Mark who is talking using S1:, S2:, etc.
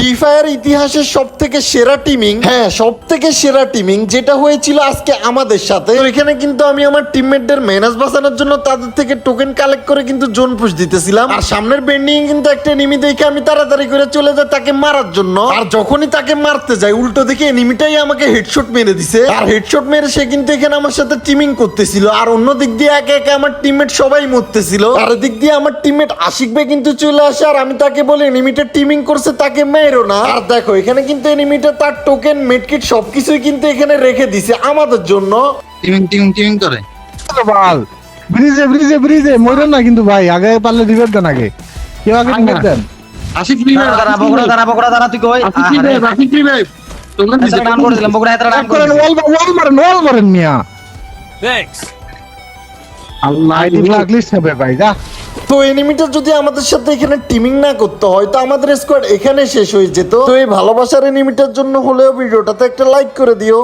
S1: Free fire ইতিহাসের সব থেকে সেরা টিমিং, হ্যাঁ সব থেকে সেরা টিমিং যেটা হয়েছিল আজকে আমাদের সাথে। তো এখানে কিন্তু আমি আমার টিমমেটদের মেনাস বাঁচানোর জন্য তাদের থেকে টোকেন কালেক্ট করে কিন্তু জোন পুশ দিতেছিলাম। আর সামনের বেন্ডিং কিন্তু একটা এনিমি দেখে আমি তাড়াতাড়ি করে চলে যাই তাকে মারার জন্য। আর যখনই তাকে মারতে যাই উল্টো দেখে এনিমিটাই আমাকে হেডশট মেরে দিছে। আর হেডশট মেরে সে কিন্তু এখানে আমার সাথে টিমিং করতেছিল। আর অন্য দিক দিয়ে একে একে আমার টিমমেট সবাই মরতেছিল। আর দিক দিয়ে আমার টিমমেট আশিক ভাই কিন্তু চলে আসে। আর আমি তাকে বলি এনিমিটা টিমিং করছে তাকে মেরো না। আর দেখো এখানে কিন্তু এনিমিটা তার টোকেন মেডকিট সবকিছুই কিন্তু এখানে রেখে দিছে আমাদের জন্য।
S2: টিমিং করে
S3: বাল ব্রিজে ব্রিজে ব্রিজে মরেন না কিন্তু ভাই, আগে পারলে রিভাইভ দেন, আগে কেউ আগে রিভাইভ দেন।
S2: আশিক রিভাইভ
S4: দাঁড়া তুই কই
S2: আশিক রিভাইভ তোমরা
S4: এতটা ডান করে দিলাম বগুড়া এতটা ডান করে
S3: করেন ওয়াল মারেন মিয়া। আল্লাহ এই ব্ল্যাক লিস্ট হবে ভাই যা।
S1: তো এনিমিটা যদি আমাদের সাথে এখানে টিমিং না করতে হয় তো আমাদের স্কোয়াড এখানে শেষ হয়ে যেত। তো এই ভালোবাসার এনিমিটার জন্য হলেও ভিডিওটাতে একটা লাইক করে দিও।